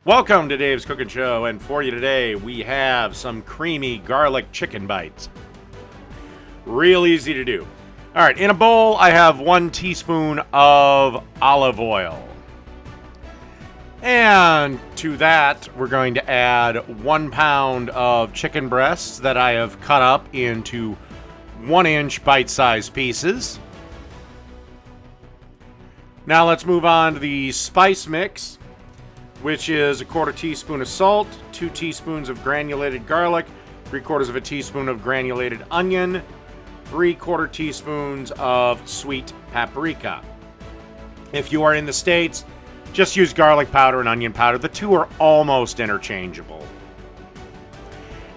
Welcome to Dave's Cooking Show, and for you today, we have some creamy garlic chicken bites. Real easy to do. All right, in a bowl, I have 1 teaspoon of olive oil. And to that, we're going to add 1 pound of chicken breasts that I have cut up into 1-inch bite-sized pieces. Now let's move on to the spice mix, which is 1/4 teaspoon of salt, 2 teaspoons of granulated garlic, 3/4 of a teaspoon of granulated onion, 3/4 teaspoons of sweet paprika. If you are in the States, just use garlic powder and onion powder. The two are almost interchangeable.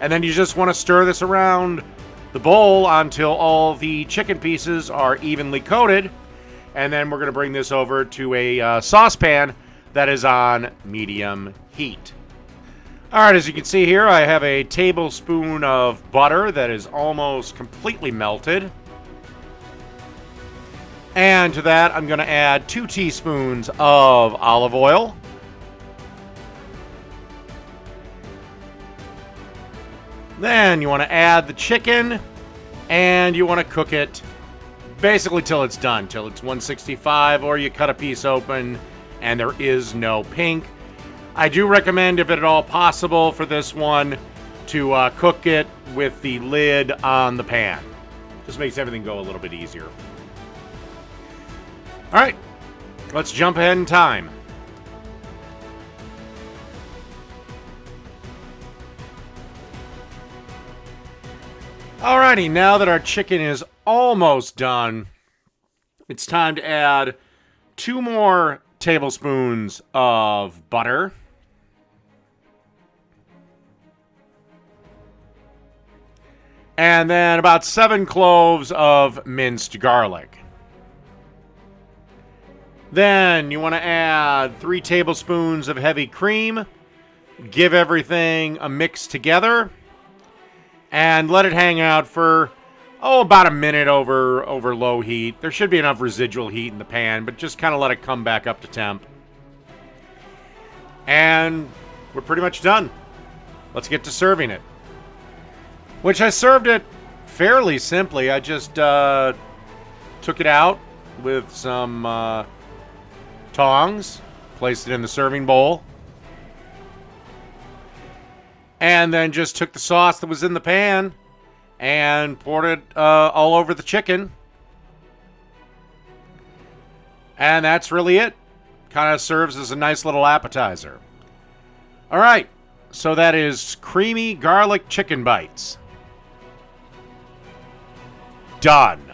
And then you just want to stir this around the bowl until all the chicken pieces are evenly coated. And then we're going to bring this over to a saucepan that is on medium heat. All right, as you can see here, I have a tablespoon of butter that is almost completely melted. And to that, I'm going to add 2 teaspoons of olive oil. Then you want to add the chicken, and you want to cook it basically till it's done, till it's 165, or you cut a piece open and there is no pink. I do recommend, if at all possible for this one, to cook it with the lid on the pan. Just makes everything go a little bit easier. All right, let's jump ahead in time. Alrighty, now that our chicken is almost done, it's time to add 2 more tablespoons of butter. And then about 7 cloves of minced garlic. Then you want to add 3 tablespoons of heavy cream. Give everything a mix together. And let it hang out for, about a minute over low heat. There should be enough residual heat in the pan, but just kind of let it come back up to temp. And we're pretty much done. Let's get to serving it. Which I served it fairly simply. I just took it out with some tongs, placed it in the serving bowl, and then just took the sauce that was in the pan and poured it all over the chicken. And that's really it. Kind of serves as a nice little appetizer. All right, so that is creamy garlic chicken bites. Done.